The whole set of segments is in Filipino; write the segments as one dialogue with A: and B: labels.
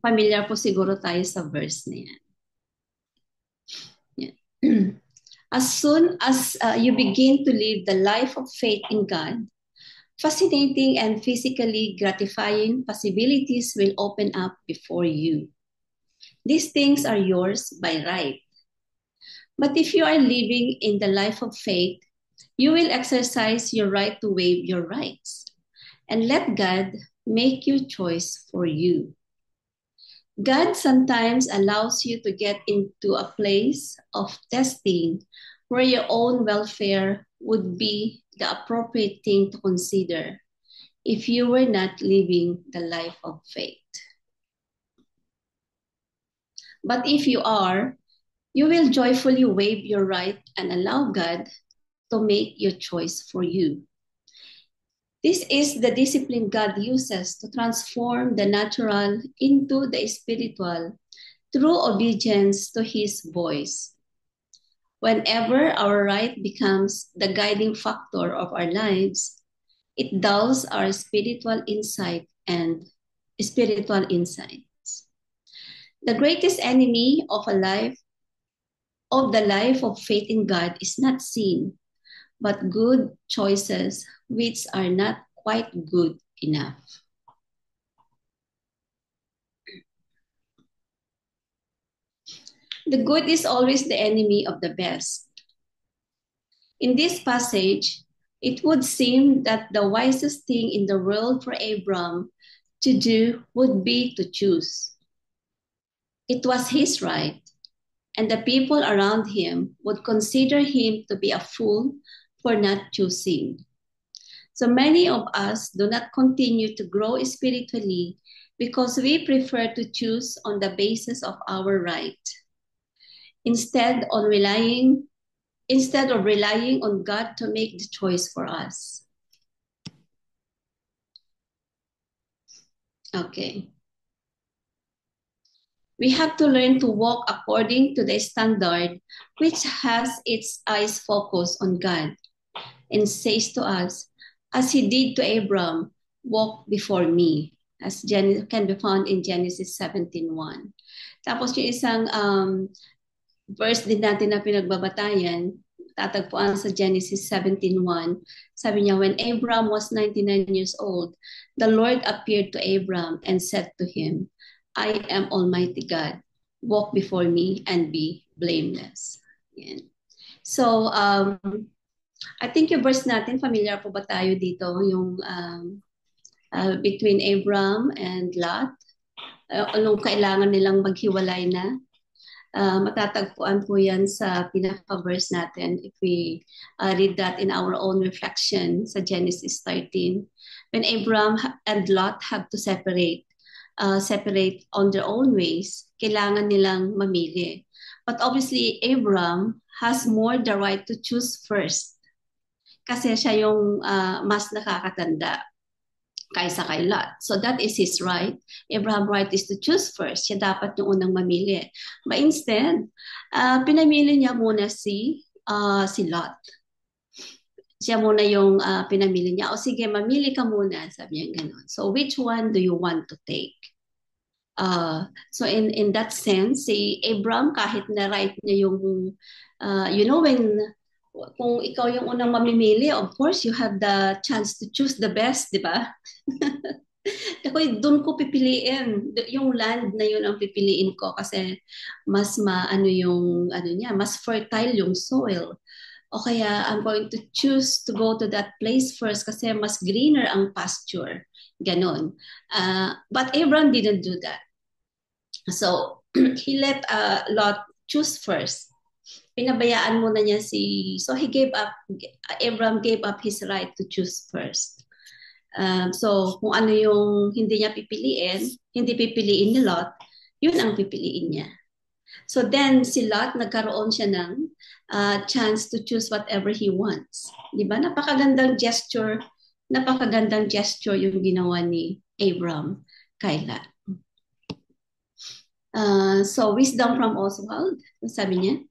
A: Familiar po siguro tayo sa verse na yan. Yan. As soon as you begin to live the life of faith in God, fascinating and physically gratifying possibilities will open up before you. These things are yours by right. But if you are living in the life of faith, you will exercise your right to waive your rights and let God make your choice for you. God sometimes allows you to get into a place of testing where your own welfare would be the appropriate thing to consider if you were not living the life of faith. But if you are, you will joyfully waive your right and allow God to make your choice for you. This is the discipline God uses to transform the natural into the spiritual through obedience to His voice. Whenever our right becomes the guiding factor of our lives, it dulls our spiritual insight and spiritual insights. The greatest enemy of the life of faith in God is not sin, but good choices which are not quite good enough. The good is always the enemy of the best. In this passage, it would seem that the wisest thing in the world for Abram to do would be to choose. It was his right, and the people around him would consider him to be a fool for not choosing. So many of us do not continue to grow spiritually because we prefer to choose on the basis of our right, instead of relying on God to make the choice for us. Okay. We have to learn to walk according to the standard which has its eyes focused on God and says to us, as he did to Abram, walk before me, as can be found in Genesis 17:1. Tapos yung isang verse din natin na pinagbabatayan, tatagpuan sa Genesis 17:1. Sabi niya, when Abram was 99 years old, the Lord appeared to Abram and said to him, I am Almighty God. Walk before me and be blameless. Yan. So, I think yung verse natin, familiar po ba tayo dito? Yung between Abram and Lot. Anong kailangan nilang maghiwalay na? Matatagpuan po yan sa pinaka-verse natin if we read that in our own reflection sa Genesis 13. When Abram and Lot have to separate on their own ways, kailangan nilang mamili. But obviously, Abram has more the right to choose first kasi siya yung mas nakakatanda kaysa kay Lot. So that is his right. Abraham's right is to choose first. Siya dapat yung unang mamili. But instead, pinamili niya muna si Lot. Siya muna yung pinamili niya. O sige, mamili ka muna. Sabi niya gano'n. So which one do you want to take? So in that sense, si Abram, kahit na right niya yung, kung ikaw yung unang mamimili, of course, you have the chance to choose the best, di ba? Ako, doon ko pipiliin. Yung land na yun ang pipiliin ko kasi mas mas fertile yung soil. O kaya I'm going to choose to go to that place first kasi mas greener ang pasture. Ganon. But Abram didn't do that. So he let Lot choose first. Pinabayaan muna niya so Abram gave up his right to choose first. So kung ano yung hindi pipiliin ni Lot, yun ang pipiliin niya. So then si Lot, nagkaroon siya ng chance to choose whatever he wants. Di ba? Napakagandang gesture yung ginawa ni Abram kay Lot. So wisdom from Oswald, sabi niya,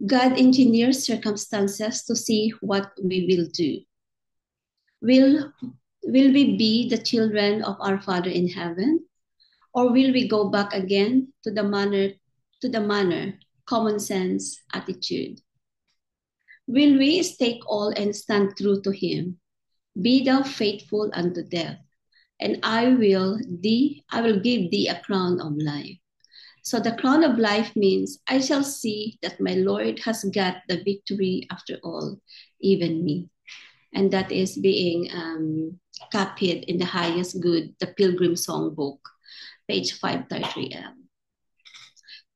A: God engineers circumstances to see what we will do. Will we be the children of our Father in heaven? Or will we go back again to the manner, common sense attitude? Will we stake all and stand true to him? Be thou faithful unto death, and I will give thee a crown of life. So the crown of life means I shall see that my Lord has got the victory after all, even me. And that is being copied in the highest good, the Pilgrim Songbook, page 533.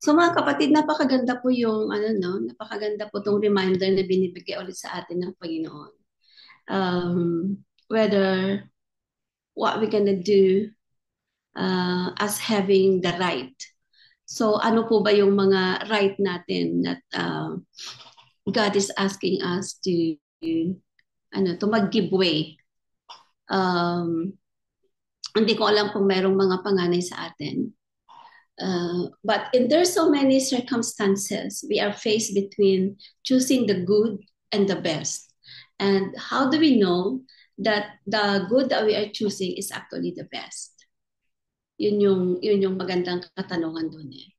A: So mga kapatid, napakaganda po yung napakaganda po tong reminder na binibigay ulit sa atin ng Panginoon. Whether what we're gonna do as having the right. So ano po ba yung mga right natin that God is asking us to mag-give way. Hindi ko alam kung merong mga panganay sa atin. But there's so many circumstances we are faced between choosing the good and the best. And how do we know that the good that we are choosing is actually the best? Yun yung magandang katanungan doon eh.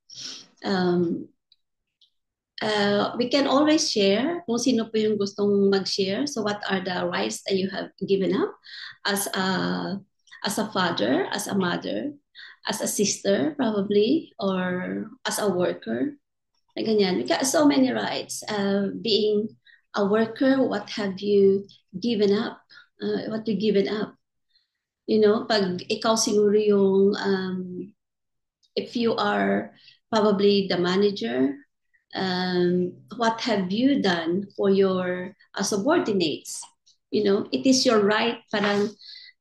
A: We can always share kung sino po yung gustong mag-share. So what are the rights that you have given up as a father, as a mother, as a sister probably, or as a worker? Like ganyan. We got so many rights. Being a worker, what have you given up? What you given up? You know, pag ikaw siguro yung, if you are probably the manager, what have you done for your subordinates? You know, it is your right, parang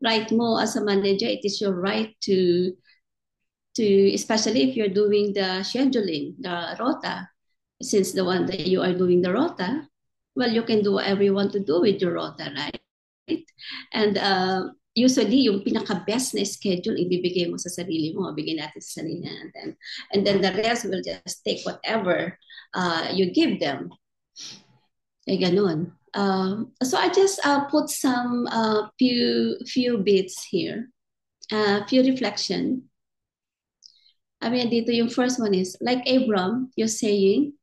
A: right mo as a manager, it is your right to especially if you're doing the scheduling, the rota, since the one that you are doing the rota, well, you can do whatever you want to do with your rota, right? And usually, yung pinaka-best na schedule, ibibigay mo sa sarili mo, bigay natin sa sarili natin. And then the rest will just take whatever you give them. Eh, ganun. So I just put some few bits here, few reflection. I mean, dito yung first one is, like Abram, you're saying,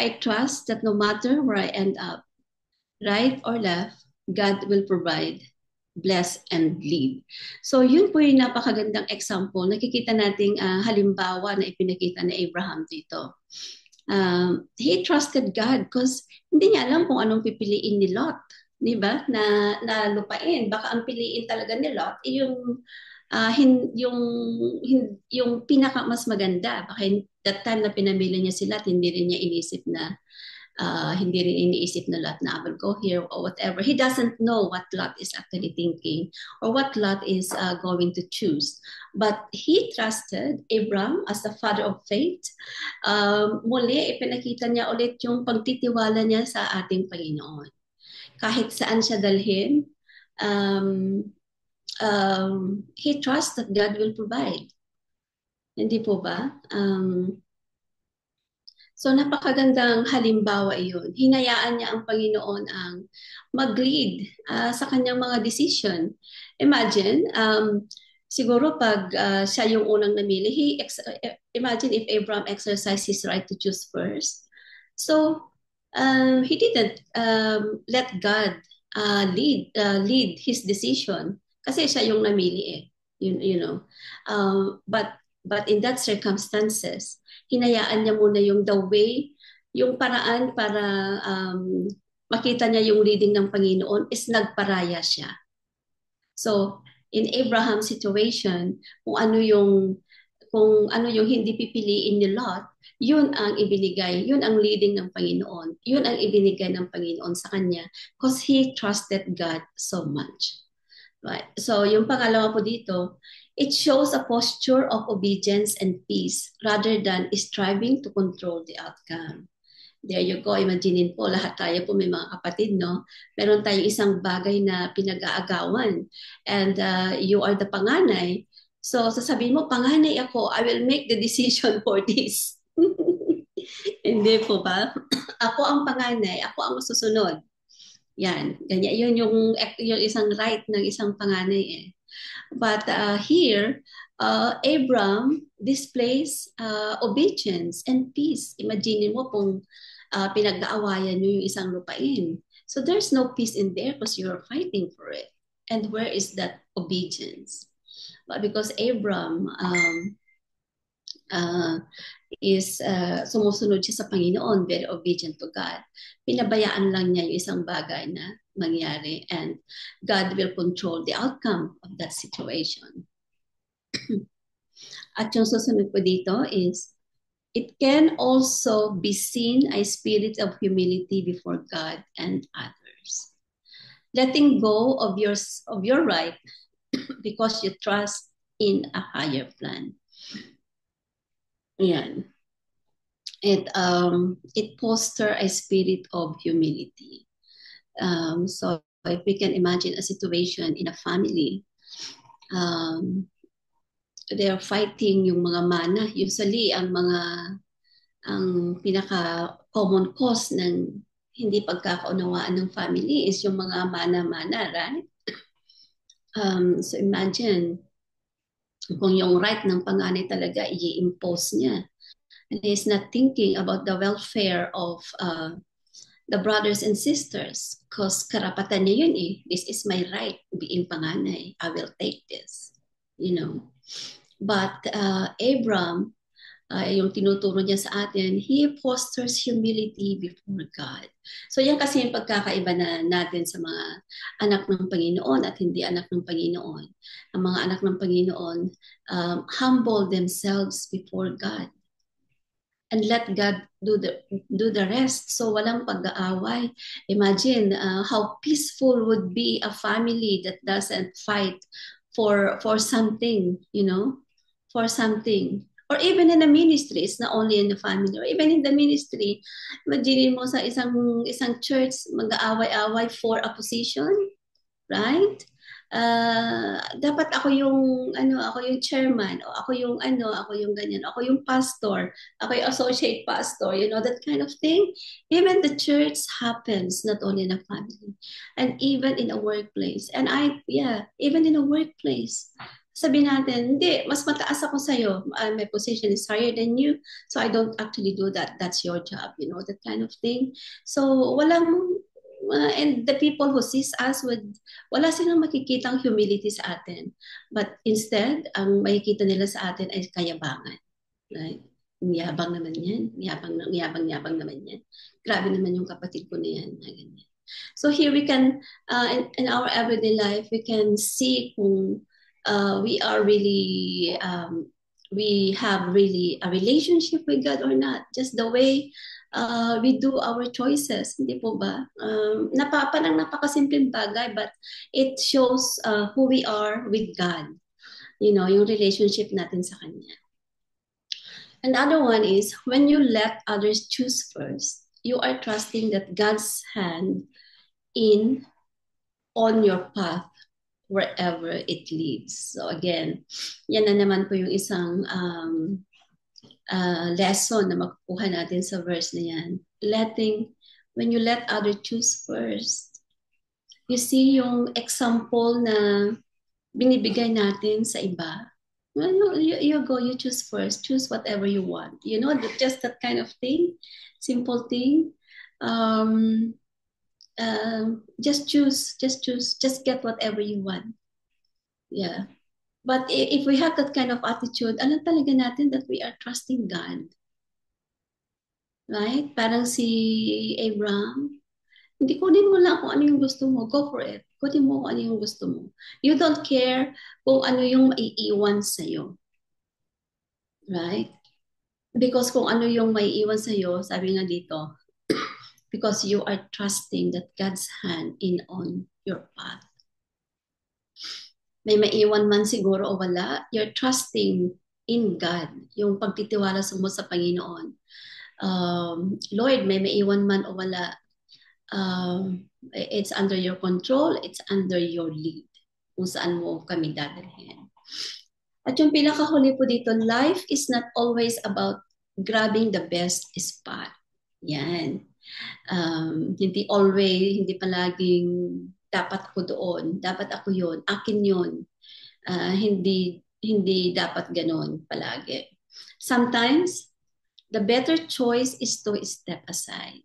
A: I trust that no matter where I end up, right or left, God will provide, bless, and lead. So yun po yung napakagandang example. Nakikita nating halimbawa na ipinakita ni Abraham dito. He trusted God because hindi niya alam kung anong pipiliin ni Lot. Di ba? Na lupain. Baka ang piliin talaga ni Lot yung yung pinaka mas maganda. Baka that time na pinamili niya sila, hindi rin niya inisip na hindi rin iniisip na Lot na I will go here or whatever. He doesn't know what Lot is actually thinking or what Lot is going to choose. But he trusted Abraham as the father of faith. Muli, ipinakita niya ulit yung pagtitiwala niya sa ating Panginoon. Kahit saan siya dalhin, he trusts that God will provide. Hindi po ba? So napakagandang halimbawa iyon. Hinayaan niya ang Panginoon ang mag-lead sa kanyang mga decision. Imagine, siguro pag siya yung unang namili, imagine if Abraham exercised his right to choose first. So he didn't let God lead his decision kasi siya yung namili eh. You know. But in that circumstances, hinayaan niya muna yung the way, yung paraan para makita niya yung leading ng Panginoon is nagparaya siya. So, in Abraham's situation, kung ano yung hindi pipiliin ni Lot, yun ang ibinigay, yun ang leading ng Panginoon, yun ang ibinigay ng Panginoon sa kanya because he trusted God so much. Right. So, yung pangalawa po dito, it shows a posture of obedience and peace rather than striving to control the outcome. There you go. Imaginein po, lahat tayo po may mga kapatid, no? Meron tayong isang bagay na pinag-aagawan and you are the panganay. So, sasabihin mo, panganay ako, I will make the decision for this. Hindi po ba? Ako ang panganay, ako ang susunod. Yan, ganyan. Yun yung isang right ng isang panganay eh. But here, Abram displays obedience and peace. Imagine mo kung pinag-aawayan nyo yung isang lupain. So there's no peace in there because you're fighting for it. And where is that obedience? But because Abram is sumusunod siya sa Panginoon, very obedient to God, pinabayaan lang niya yung isang bagay na mangyari and God will control the outcome of that situation. At yung susunod po dito is, it can also be seen a spirit of humility before God and others. Letting go of your right because you trust in a higher plan. Yan. It foster a spirit of humility. So if we can imagine a situation in a family, they are fighting yung mga mana. Usually, ang pinaka common cause ng hindi pagkakaunawaan ng family is yung mga mana-mana, right? So imagine kung yung right ng panganay talaga i-impose niya. And he's not thinking about the welfare of the brothers and sisters because karapatan niya yun eh. This is my right, being panganay. I will take this, you know. But Abram, yung tinuturo niya sa atin, he fosters humility before God. So yan kasi yung pagkakaiba natin sa mga anak ng Panginoon at hindi anak ng Panginoon. Ang mga anak ng Panginoon humble themselves before God and let God do the rest. So walang pag-aaway. Imagine how peaceful would be a family that doesn't fight for something, you know, for something. Or even in the ministry, it's not only in the family, or even in the ministry, imagine mo sa isang church, mag-aaway-away for a position, right? Dapat ako yung chairman, o ako yung ganyan, ako yung pastor, ako yung associate pastor, you know, that kind of thing. Even the church happens, not only in a family, and even in a workplace. And even in a workplace, sabi natin, hindi, mas mataas ako sa'yo. My position is higher than you, so I don't actually do that. That's your job, you know, that kind of thing. So, and the people who sees us wala silang makikitang humility sa atin. But instead, ang makikita nila sa atin ay kayabangan. Right? Yabang naman yan. Yabang naman yan. Grabe naman yung kapatid ko na yan. Ganyan. So here we can, in our everyday life, we can see kung we are really, we have really a relationship with God or not. Just the way we do our choices, hindi po ba? Parang napakasimpleng bagay, but it shows who we are with God. You know, yung relationship natin sa Kanya. Another one is, when you let others choose first, you are trusting that God's hand on your path wherever it leads. So again, yan na naman po yung isang lesson na makukuha natin sa verse na yan. When you let others choose first, you see yung example na binibigay natin sa iba. Well, you go, you choose first, choose whatever you want. You know, just that kind of thing, simple thing. Just choose, just get whatever you want. Yeah. But if we have that kind of attitude, alam talaga natin that we are trusting God. Right? Parang si Abraham, hindi kunin mo lang kung ano yung gusto mo, go for it. Kunin mo kung ano yung gusto mo. You don't care kung ano yung maiiwan sa'yo. Right? Because kung ano yung maiiwan sa'yo, sabi nga dito, because you are trusting that God's hand on your path. May maiwan man siguro o wala, you're trusting in God, yung pagtitiwala mo sa Panginoon. Lord, may maiwan man o wala, it's under your control, it's under your lead, kung saan mo kami dadalhin. At yung pinakahuli po dito, life is not always about grabbing the best spot. Yan. Hindi palaging dapat ako doon, dapat ako yun, akin yun. Hindi hindi dapat ganun palagi. Sometimes, the better choice is to step aside.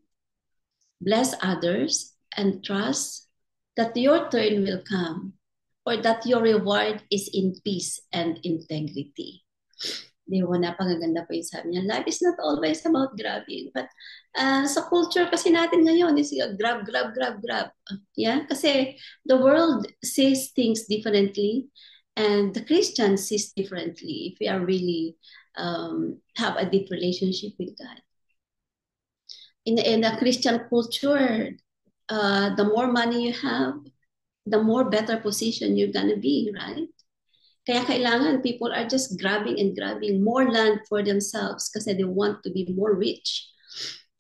A: Bless others and trust that your turn will come or that your reward is in peace and integrity. Di ba, napakaganda po yung sabi niya. Life is not always about grabbing. But sa culture kasi natin ngayon, is grab, grab, grab, grab. Yeah? Kasi the world sees things differently and the Christian sees differently if we are really have a deep relationship with God. In a Christian culture, the more money you have, the more better position you're gonna be, right? Kaya kailangan people are just grabbing and grabbing more land for themselves kasi they want to be more rich.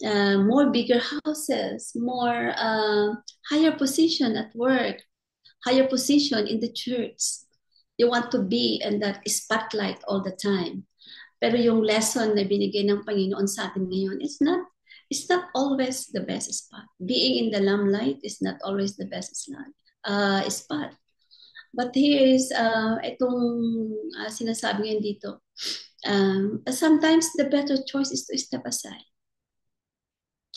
A: More bigger houses, more higher position at work, higher position in the church. You want to be in that spotlight all the time. Pero yung lesson na binigay ng Panginoon sa atin ngayon, it's not always the best spot. Being in the limelight is not always the best spot. But here is itong sinasabi ngayon dito. Sometimes the better choice is to step aside.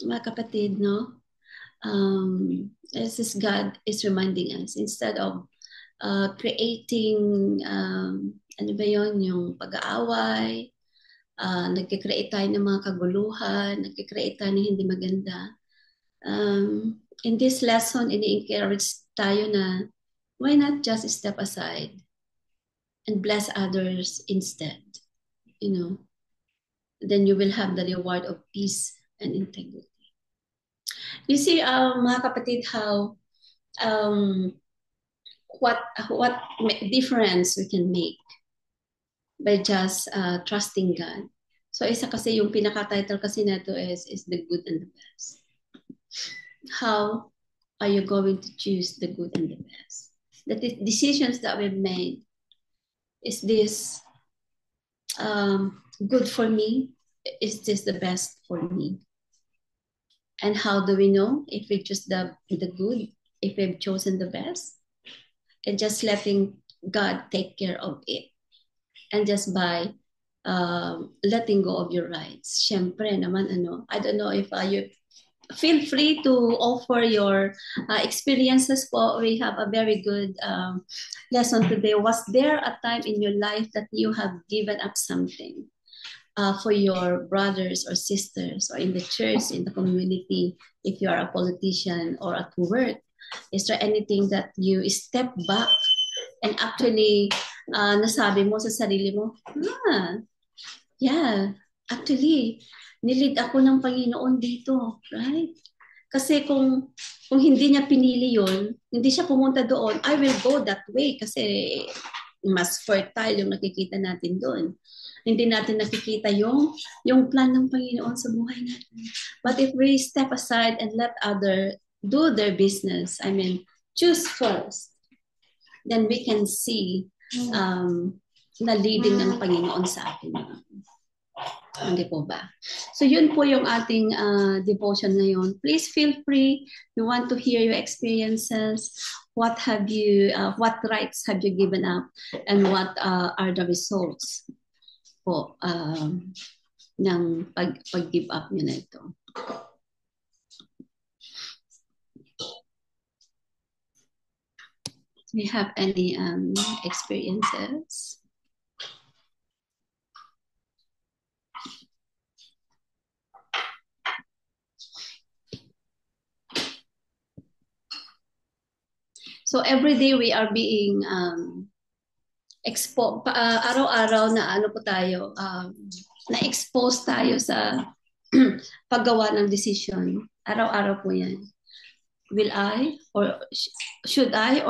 A: Mga kapatid, no? This is God is reminding us instead of creating ano ba yon, yung pag-aaway, nagkikreate tayo ng mga kaguluhan, nagkikreate tayo ng hindi maganda. In this lesson, ini-encourage tayo na why not just step aside and bless others instead? You know, then you will have the reward of peace and integrity. You see, mga kapatid, how what difference we can make by just trusting God. So isa kasi yung pinaka-title kasi nato is the good and the best. How are you going to choose the good and the best? The decisions that we've made, is this good for me? Is this the best for me? And how do we know if we choose the good, if we've chosen the best? And just letting God take care of it. And just by letting go of your rights. Siyempre naman, I don't know if you feel free to offer your experiences po. We have a very good lesson today. Was there a time in your life that you have given up something for your brothers or sisters or in the church, in the community, if you are a politician or at work? Is there anything that you step back and actually nasabi mo sa sarili mo, yeah, actually, nilid ako ng Panginoon dito, right? Kasi kung hindi niya pinili yon, hindi siya pumunta doon, I will go that way kasi mas fertile yung nakikita natin doon. Hindi natin nakikita yung plan ng Panginoon sa buhay natin. But if we step aside and let others do their business, I mean, choose first, then we can see na leading ng Panginoon sa atin. Hindi po ba? So yun po yung ating devotion ngayon. Please feel free. We want to hear your experiences. What rights have you given up? And what are the results po ng pag-give up nyo na ito? Do you have any experiences? So every day we are being exposed, araw-araw na po tayo, na-expose tayo sa paggawa ng decision. Araw-araw po yan. Will I or should I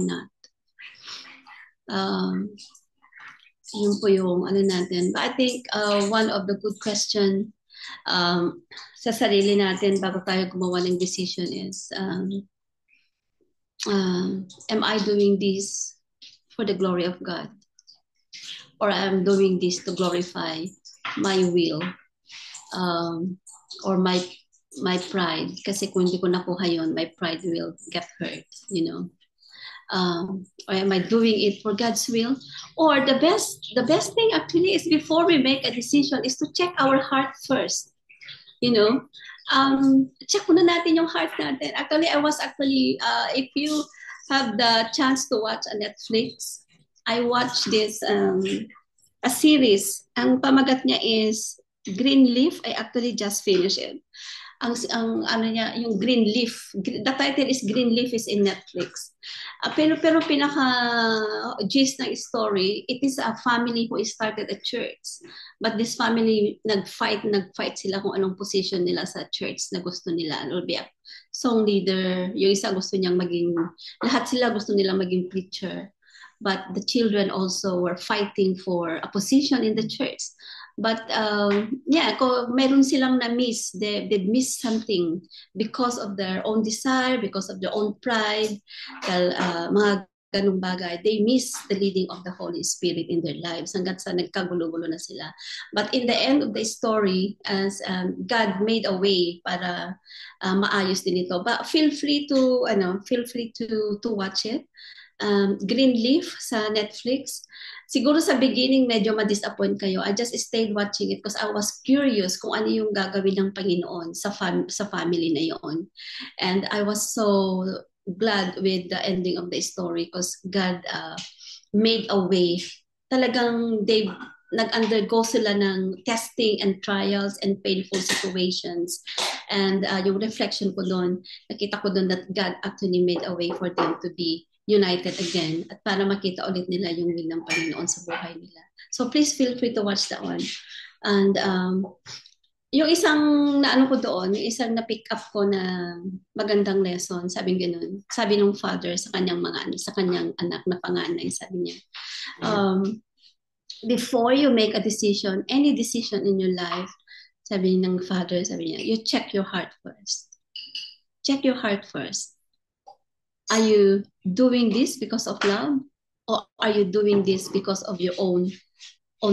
A: not? Yun po yung natin. But I think one of the good question sa sarili natin bago tayo gumawa ng decision is am I doing this for the glory of God? Or I'm doing this to glorify my will or my pride? Kasi kung hindi ko nakuha yun, my pride will get hurt, you know. Or am I doing it for God's will? Or the best thing actually is before we make a decision is to check our heart first. You know, check muna natin yung heart natin. Actually, if you have the chance to watch a Netflix, I watched this a series. Ang pamagat niya is Greenleaf. I actually just finished it. Ang ano niya, yung Greenleaf. The title is Greenleaf is in Netflix. Pero pinaka gist ng story, it is a family who started a church. But this family nag-fight sila kung anong position nila sa church na gusto nila. It will be a song leader. Yung isa gusto niyang lahat sila gusto nila maging preacher. But the children also were fighting for a position in the church. But meron silang na-miss. They miss something because of their own desire, because of their own pride, mga ganung bagay. They miss the leading of the Holy Spirit in their lives hanggat sa nagkagulo-gulo na sila. But in the end of the story, as God made a way para maayos din ito. But feel free to watch it. Greenleaf sa Netflix. Siguro sa beginning medyo ma-disappoint kayo. I just stayed watching it because I was curious kung ano yung gagawin ng Panginoon sa family na yon. And I was so glad with the ending of the story because God made a way. Talagang nag-undergo sila ng testing and trials and painful situations. And yung reflection ko doon, nakita ko doon that God actually made a way for them to be united again at para makita ulit nila yung will ng Panginoon sa buhay nila. So please feel free to watch that one. And yung isang naano ko doon, yung isang na-pick up ko na magandang lesson, sabi ng father sa kanyang sa kanyang anak na panganay, sabi niya, before you make a decision, any decision in your life, sabi ng father, sabi niya, you check your heart first. Check your heart first. Are you doing this because of love? Or are you doing this because of your own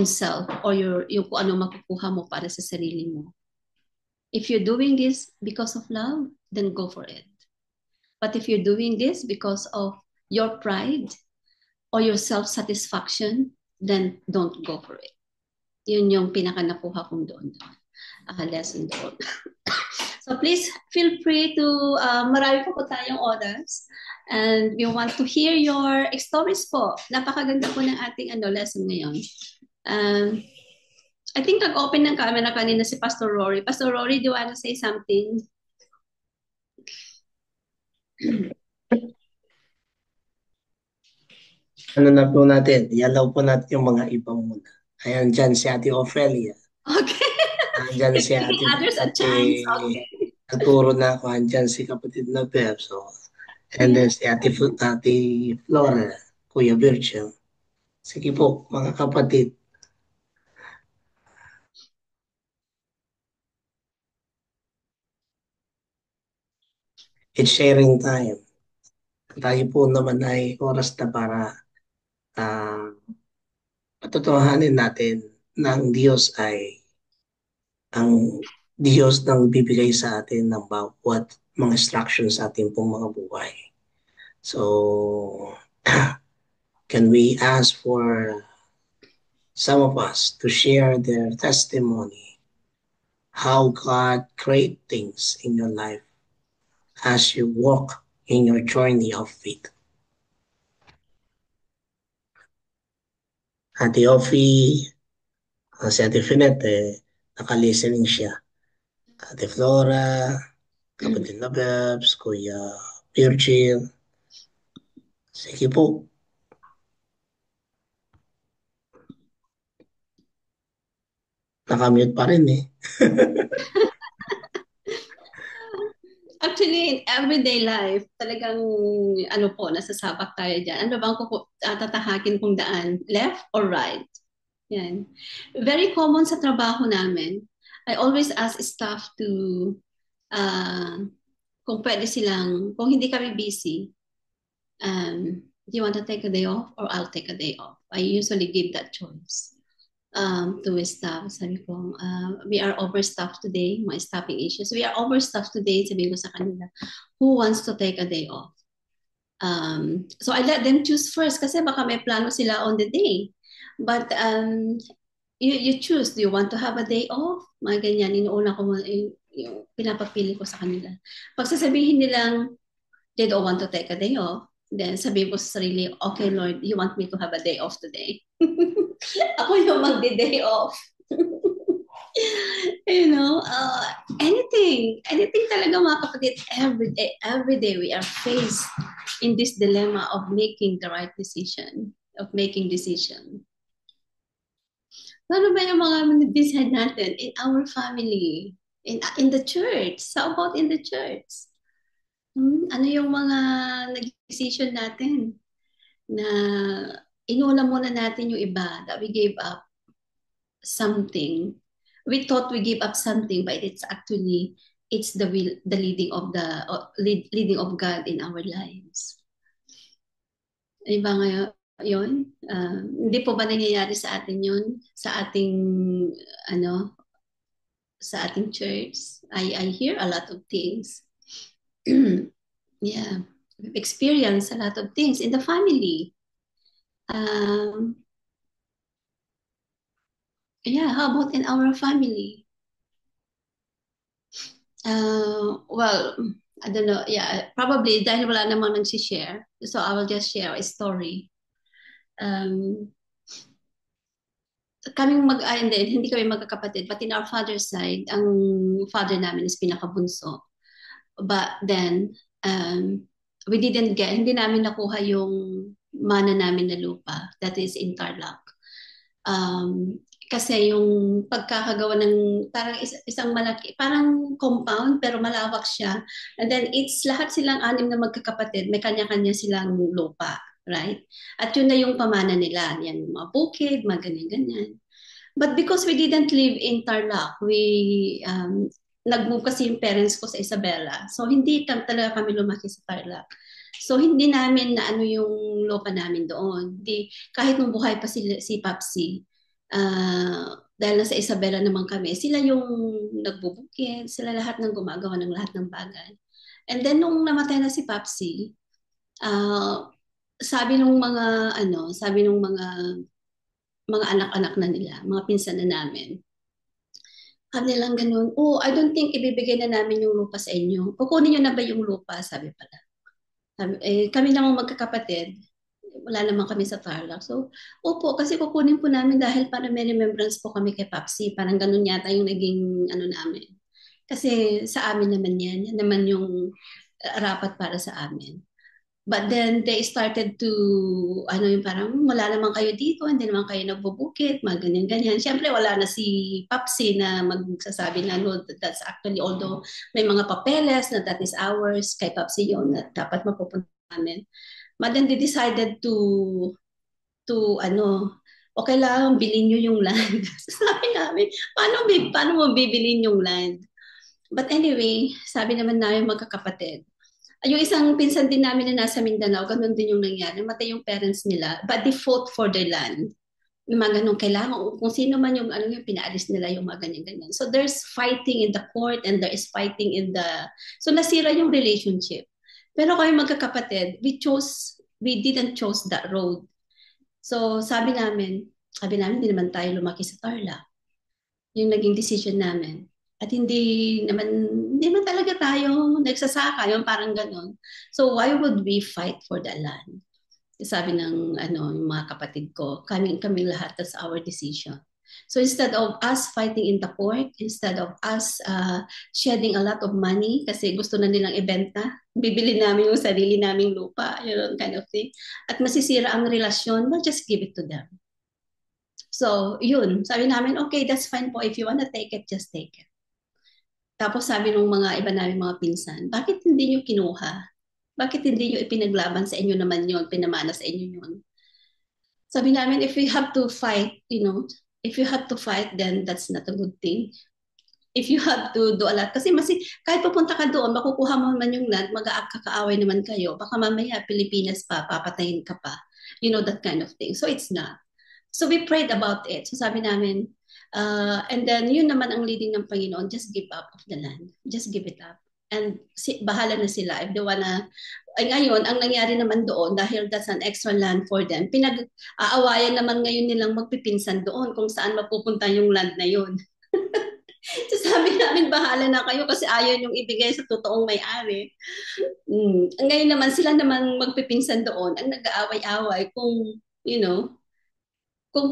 A: self? Or yung kung ano makukuha mo para sa sarili mo? If you're doing this because of love, then go for it. But if you're doing this because of your pride or your self-satisfaction, then don't go for it. Yun yung pinaka nakuha kong doon. Lesson doon. So please feel free to, marami po tayong orders. And we want to hear your stories po. Napakaganda po ng ating lesson ngayon. I think nag-open ng camera kanina si Pastor Rory. Pastor Rory, do you want to say something?
B: Ano na po natin? Yalaw po natin yung mga ibang muna. Ayan, dyan si Ate Ophelia.
A: Okay.
B: Andyan si Ate,
A: others a chance. Okay.
B: Naturo na ako. Andyan si kapatid na Beb. So, and then si Ate Flora, Kuya Virgil. Sige po, mga kapatid. It's sharing time. Tayo po naman ay oras na para patutuhanin natin na ang Diyos ay ang Diyos nang bibigay sa atin ng bawat mga instructions sa ating pong mga buhay. So, can we ask for some of us to share their testimony, how God create things in your life as you walk in your journey of faith? Ate Ophie, si Ate Finette, nakalistening siya. Ate Flora, kapatid na Bebs, Kuya Virgil. Sige po. Nakamute pa rin eh.
A: Actually, in everyday life, talagang nasasabak tayo dyan. Ano bang tatahakin kong daan? Left or right? Yan. Very common sa trabaho namin. I always ask staff to, kung pwede silang, kung hindi kami busy, do you want to take a day off or I'll take a day off? I usually give that choice to staff. Sabi ko, we are overstaffed today, my staffing issues. We are overstaffed today, sabi ko sa kanila, who wants to take a day off? So I let them choose first kasi baka may plano sila on the day. But you choose, do you want to have a day off? Mga ganyan, inuuna ko yung pinapapili ko sa kanila. Pag sasabihin nilang they don't want to take a day off, then sabihin ko sa sarili, okay Lord, you want me to have a day off today? Ako yung magde-day off. You know, anything talaga mga kapatid, every day we are faced in this dilemma of making the right decision, of making decision. Ano ba yung mga decide natin in our family, in the church? How about in the church? Ano yung mga nag-decision natin na inuna muna natin yung iba, that we gave up something. We thought we gave up something, but it's the will, the leading of leading of God in our lives. Di ba ngayon? Yun? Hindi po ba nangyayari sa atin yun? Sa ating ano, sa ating church? I hear a lot of things. Yeah, we've experienced a lot of things in the family. Yeah, how about in our family? Well, I don't know. Yeah, probably dahil wala namang nagsishare. So I will just share a story. Kaming hindi kami magkakapatid, but in our father's side, ang father namin is pinakabunso. But then, hindi namin nakuha yung mana namin na lupa, that is in Tarlac. Kasi yung pagkakagawa ng parang isang malaki, parang compound pero malawak siya. And then lahat silang anim na magkakapatid, may kanya-kanya silang lupa, right? At yun na yung pamana nila, yan mga bukid, mga ganyan-ganyan. But because we didn't live in Tarlac, nag-move kasi yung parents ko sa Isabela. So hindi talaga kami lumaki sa Tarlac. So hindi namin na ano yung lupa namin doon. Kahit nung buhay pa si Papsi, dahil nasa Isabela naman kami, sila yung nagbubukid, sila lahat ng gumagawa ng lahat ng bagay. And then nung namatay na si Papsi, sabi nung mga anak-anak na nila, mga pinsan na namin, kanilang ganun, oh, I don't think ibibigay na namin yung lupa sa inyo. Kukunin nyo na ba yung lupa? Sabi pala. Kami namang magkakapatid, wala naman kami sa Tarlac. So, opo, kasi kukunin po namin dahil para may remembrance po kami kay Papsi. Parang ganun yata yung naging ano namin. Kasi sa amin naman yan. Yan naman yung rapat para sa amin. But then they started to, yung parang wala naman kayo dito, hindi naman kayo nagbubukit, mga ganyan-ganyan. Siyempre wala na si Papsi na magsasabi na no, that's actually, although may mga papeles na that is ours, kay Papsi yun, na dapat mapupunta namin. But then they decided okay lang, bilhin nyo yung land. Sabi namin, paano mo bibilin yung land? But anyway, sabi naman namin magkakapatid, yung isang pinsan din namin na nasa Mindanao, ganun din yung nangyari. Namatay yung parents nila, but they fought for their land. Yung mga ganun, kailangan, kung sino man yung, yung pinaalis nila, yung mga ganyan-ganyan. So there's fighting in the court and there is fighting in the... So nasira yung relationship. Pero kami magkakapatid, we didn't choose that road. So sabi namin, hindi naman tayo lumaki sa Tarlac. Yung naging decision namin. At hindi naman talaga tayo nagsasaka, yung parang ganon. So why would we fight for the land? Sabi ng yung mga kapatid ko, kami lahat, that's our decision. So instead of us fighting in the court, instead of us shedding a lot of money kasi gusto na nilang ibenta, bibili namin yung sarili naming lupa, kind of thing. At masisira ang relasyon, we'll just give it to them. So, yun. Sabi namin, okay, that's fine po. If you wanna take it, just take it. Tapos sabi nung mga iba namin mga pinsan, bakit hindi nyo kinuha? Bakit hindi nyo ipinaglaban sa inyo naman yun, pinamana sa inyo yun? Sabi namin, if we have to fight, then that's not a good thing. If you have to do a lot, kasi kahit pupunta ka doon, makukuha mo man yung land, mag-aakaaway naman kayo, baka mamaya Pilipinas pa, papatayin ka pa. You know, that kind of thing. So it's not. So we prayed about it. So sabi namin, and then yun naman ang leading ng Panginoon, just give up of the land. Just give it up. And bahala na sila if they wanna. Ay ngayon, ang nangyari naman doon, dahil that's an extra land for them, pinag-aawayan naman ngayon nilang magpipinsan doon kung saan mapupunta yung land na yun. So sabi namin, bahala na kayo kasi ayaw yung ibigay sa totoong may-ari. Ngayon naman, sila naman magpipinsan doon ang nag-aaway-away kung, kung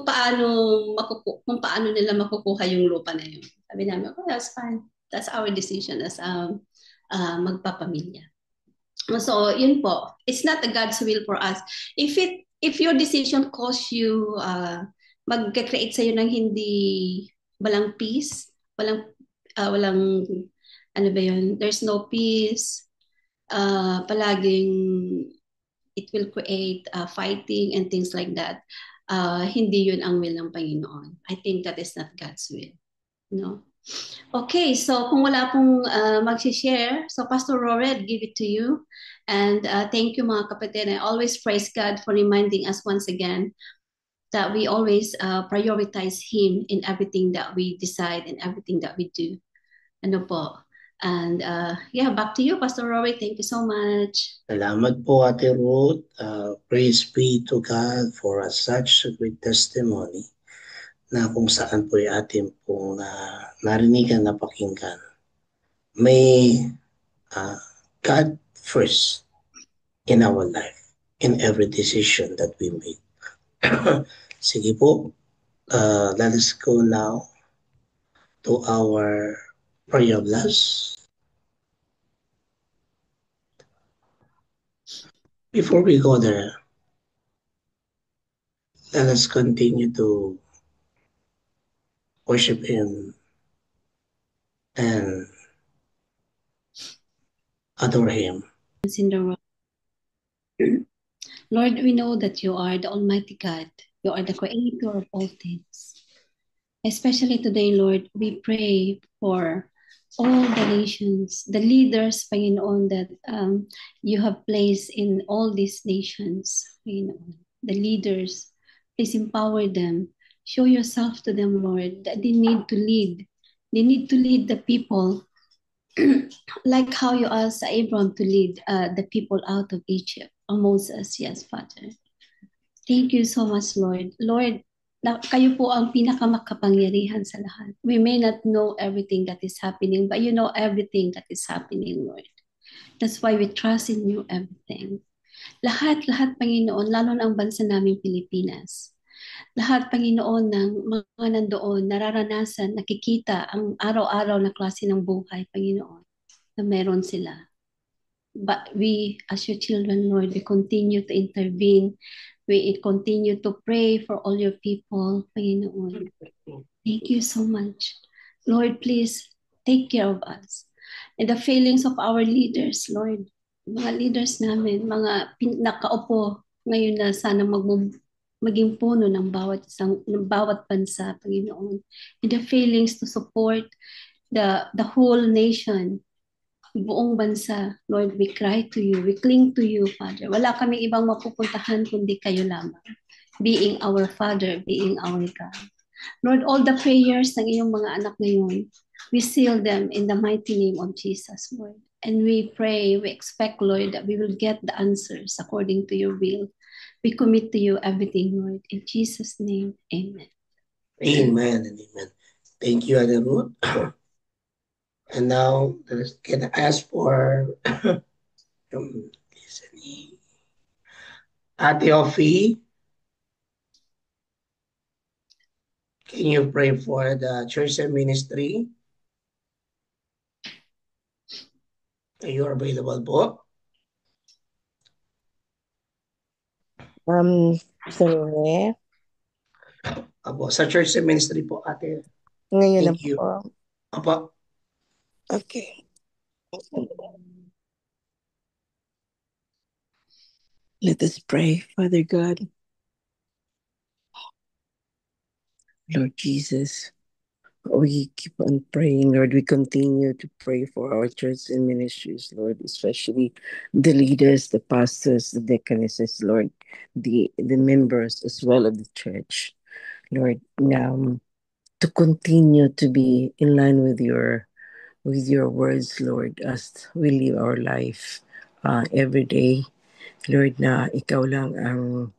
A: paano nila makukuha yung lupa na yun. Sabi namin, oh, that's fine. That's our decision as magpapamilya. So, yun po. It's not the God's will for us. If your decision cause you mag-create sa'yo ng walang peace, walang ano ba yun? There's no peace. Palaging it will create fighting and things like that. Hindi yun ang will ng Panginoon. I think that is not God's will. No? Okay, so kung wala pong mag-share, so Pastor Rored, give it to you. And thank you mga kapatid. I always praise God for reminding us once again that we always prioritize Him in everything that we decide and everything that we do. Ano po? And yeah, back to you, Pastor Rory. Thank you so much.
B: Salamat po, Ate Ruth. Praise be to God for such a great testimony na kung saan po yung ating pong narinigan, napakinggan. May God first in our life, in every decision that we make. Sige po, let us go now to our prayer blast. Before we go there, let us continue to worship Him and adore Him.
A: Lord, we know that you are the Almighty God. You are the creator of all things. Especially today, Lord, we pray for all the nations, the leaders, Panginoon, that you have placed in all these nations, Panginoon. The leaders, please empower them. Show yourself to them, Lord, that they need to lead. They need to lead the people like how you asked Abram to lead the people out of Egypt. Or Moses, yes, Father. Thank you so much, Lord. Lord, kayo po ang pinakamakapangyarihan sa lahat. We may not know everything that is happening, but you know everything that is happening, Lord. That's why we trust in you everything. Lahat, Panginoon, lalo na ang bansa namin Pilipinas. Lahat, Panginoon, ng mga nandoon, nararanasan, nakikita ang araw-araw na klase ng buhay, Panginoon, na meron sila. But we, as your children, Lord, we continue to intervene. We continue to pray for all your people, Panginoon. Thank you so much. Lord, please take care of us. And the failings of our leaders, Lord, mga leaders namin, mga nakaupo ngayon na sana maging puno ng bawat bansa, Panginoon. And the failings to support the whole nation, buong bansa, Lord, we cry to you, we cling to you, Father. Wala kaming ibang mapupuntahan kundi kayo lamang. Being our Father, being our God. Lord, all the prayers ng iyong mga anak ngayon, we seal them in the mighty name of Jesus, Lord. And we pray, we expect, Lord, that we will get the answers according to your will. We commit to you everything, Lord. In Jesus' name, amen.
B: Amen and amen. Thank you, Ate Ruth. And now, can I ask for listening? Ate Ophie, can you pray for the church and ministry? Are you available po?
C: Sorry.
B: Apo, sa church and ministry po, ate.
C: Ngayon na
B: Thank you.
C: po.
B: Apo.
C: Okay. Let us pray, Father God. Lord Jesus, we keep on praying, Lord. We continue to pray for our church and ministries, Lord, especially the leaders, the pastors, the deaconesses, Lord, the members as well of the church, Lord, to continue to be in line with your with your words, Lord, as we live our life every day. Lord, na ikaw lang ang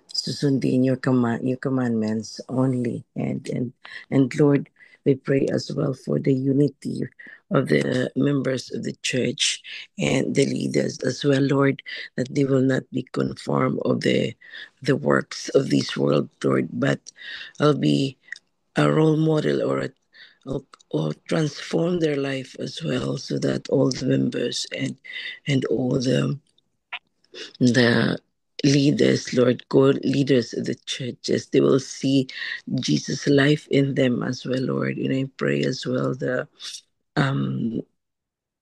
C: susundin your commandments only. And Lord, we pray as well for the unity of the members of the church and the leaders as well, Lord, that they will not be conformed of the works of this world, Lord, but will be a role model or transform their life as well, so that all the members and all the leaders, Lord, leaders of the churches, they will see Jesus' life in them as well, Lord. And I pray as well the um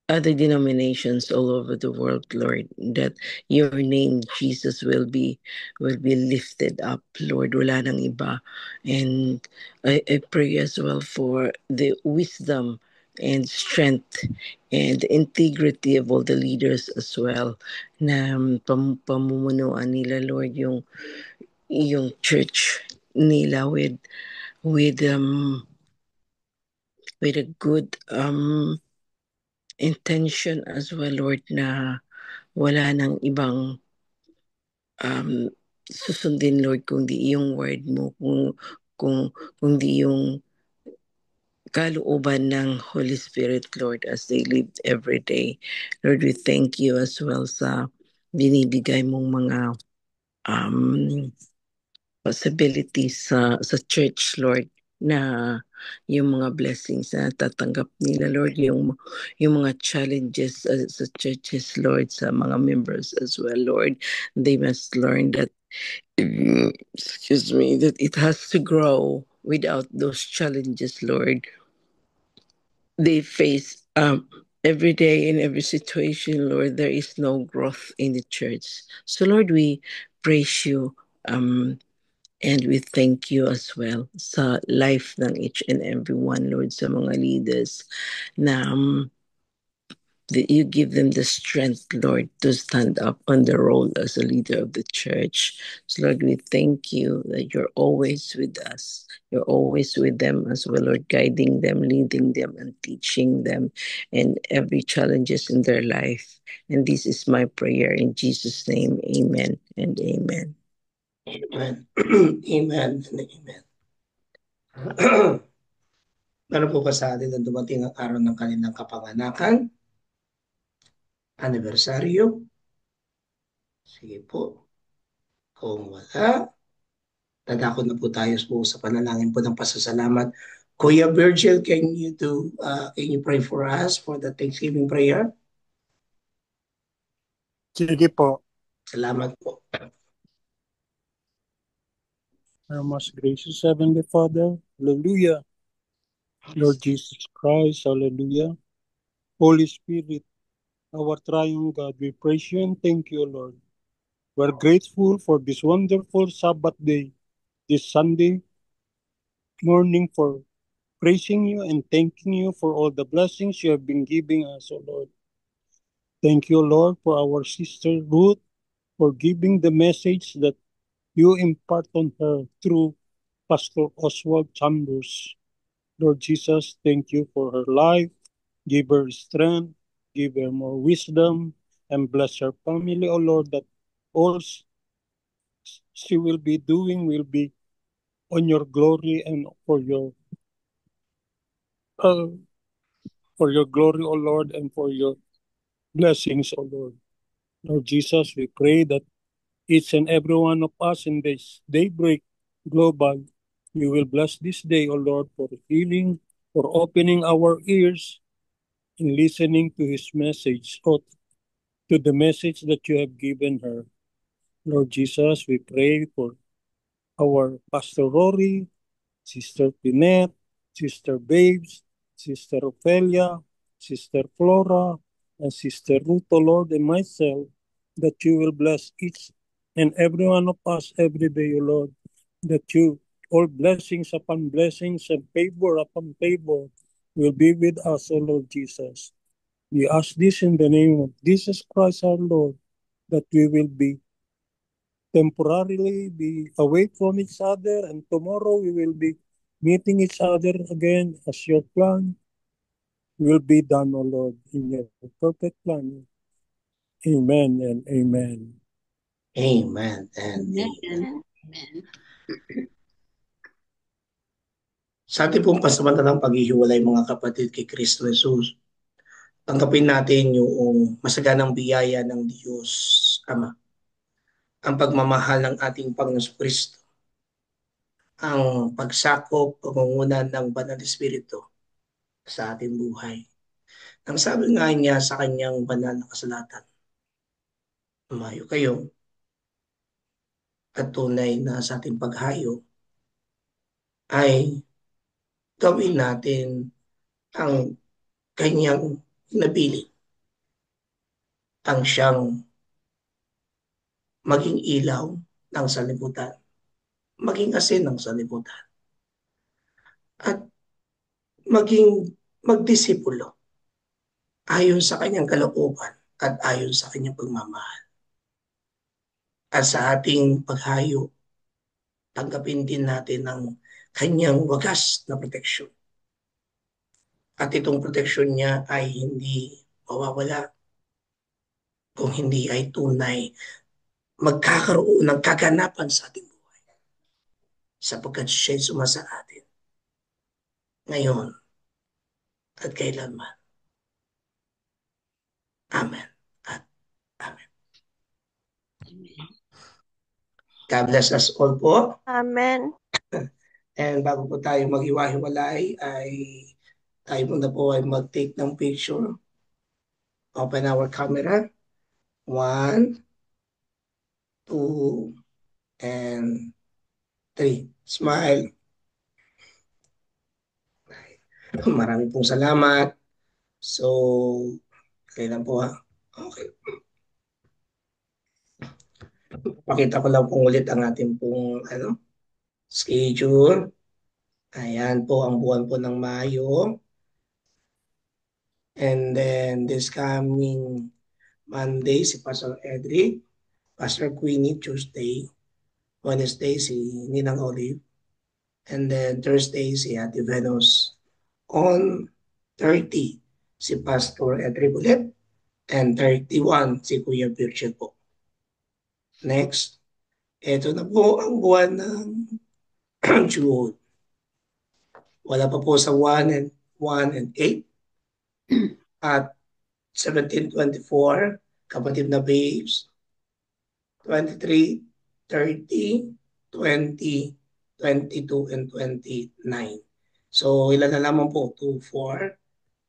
C: other denominations all over the world, Lord, that your name, Jesus, will be lifted up, Lord. Wala nang iba. And I pray as well for the wisdom and strength and integrity of all the leaders as well, na pamumunuan nila, Lord, yung church nila with a good intention as well, Lord, na wala nang ibang susundin, Lord, kung di yung word mo, kung di yung kalooban ng Holy Spirit, Lord, as they live every day. Lord, we thank you as well sa binibigay mong mga um, possibilities sa church, Lord, na yung mga blessings na tatanggap nila, Lord, yung mga challenges sa churches, Lord, sa mga members as well, Lord. They must learn that, excuse me, that it has to grow without those challenges, Lord. They face every day in every situation, Lord. There is no growth in the church. So, Lord, we praise you. And we thank you as well sa life ng each and every one, Lord, sa mga leaders na that you give them the strength, Lord, to stand up on the role as a leader of the church. So, Lord, we thank you that you're always with us. You're always with them as well, Lord, guiding them, leading them, and teaching them in every challenges in their life. And this is my prayer in Jesus' name. Amen and amen.
B: Amen. Amen and amen. Ano po ba sa atin na dumating ang araw ng kanilang kapanganakan? Anibersaryo? Sige po. Kung wala, dadako na po tayo po sa panalangin po ng pasasalamat. Kuya Virgil, can you pray for us for the Thanksgiving prayer?
D: Sige po.
B: Salamat po.
D: Our most gracious Heavenly Father, hallelujah. Lord Jesus Christ, hallelujah. Holy Spirit, our triune God, we praise you and thank you, Lord. We're grateful for this wonderful Sabbath day, this Sunday morning, for praising you and thanking you for all the blessings you have been giving us, O Lord. Thank you, Lord, for our sister Ruth, for giving the message that you impart on her through Pastor Oswald Chambers. Lord Jesus, thank you for her life. Give her strength, give her more wisdom, and bless her family, O Lord, that all she will be doing will be on your glory and uh, for your glory, O Lord, and for your blessings, O Lord. Lord Jesus, we pray that each and every one of us in this daybreak global, you will bless this day, O Lord, for healing, for opening our ears in listening to his message or to the message that you have given her. Lord Jesus, we pray for our Pastor Rory, Sister Pinette, Sister Babes, Sister Ophelia, Sister Flora, and Sister Ruth, O Lord, and myself, that you will bless each and every one of us every day, O Lord, that you, all blessings upon blessings and favor upon favor, will be with us, O Lord Jesus. We ask this in the name of Jesus Christ our Lord, that we will be temporarily be away from each other, and tomorrow we will be meeting each other again as your plan. will be done, O Lord, in your perfect plan. Amen and amen.
B: Amen and
A: Amen.
B: amen.
A: Amen.
B: Sa ating pong pasamantalang paghihiwalay mga kapatid kay Kristo Jesus, tanggapin natin yung masaganang biyaya ng Diyos Ama, ang pagmamahal ng ating Panginoon Kristo, ang pagsakop, pangunguna ng Banal na Espiritu sa ating buhay. Ang sabi nga niya sa kanyang banal na kasulatan, umayo kayo at tunay na sa ating paghayo ay gawin natin ang kanyang nabili, ang siyang maging ilaw ng sanlibutan, maging asin ng sanlibutan, at maging magdisipulo ayon sa kanyang kalooban at ayon sa kanyang pagmamahal. At sa ating paghayo, tanggapin din natin ang kanyang wagas na proteksyon. At itong proteksyon niya ay hindi mawawala kung hindi ay tunay magkakaroon ng kaganapan sa ating buhay. Sapagkat siya'y sumasa atin ngayon at kailanman. Amen at amen.
A: Amen.
B: God bless us all po.
E: Amen.
B: And bago po tayo maghiwa-hiwalay, ay tayo muna po ay mag-take ng picture. Open our camera. 1, 2, and 3. Smile. Marami pong salamat. So, kailan po ha? Okay. Pakita ko lang pong ulit ang ating pong schedule. Ayan po ang buwan po ng Mayo. And then this coming Monday, si Pastor Edric, Pastor Queenie, Tuesday, Wednesday, si Ninang Olive, and then Thursday, si Ate Venus. On 30, si Pastor Edric ulit, and 31, si Kuya Virgil po. Next, ito na po ang buwan ng June. Wala pa po sa 1 and 8 at 17-24, kapatid na babes, 23, 30, 20, 22, and 29. So, ilan na lamang po? 2, 4,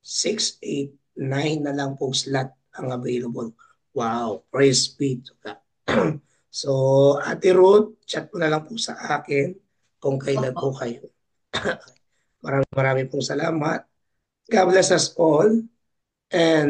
B: 6, 8, 9 na lang po slot ang available. Wow, praise be to God. So, Ate Ruth, chat mo na lang po sa akin kung kailan po kayo. Maraming pong salamat. God bless us all. And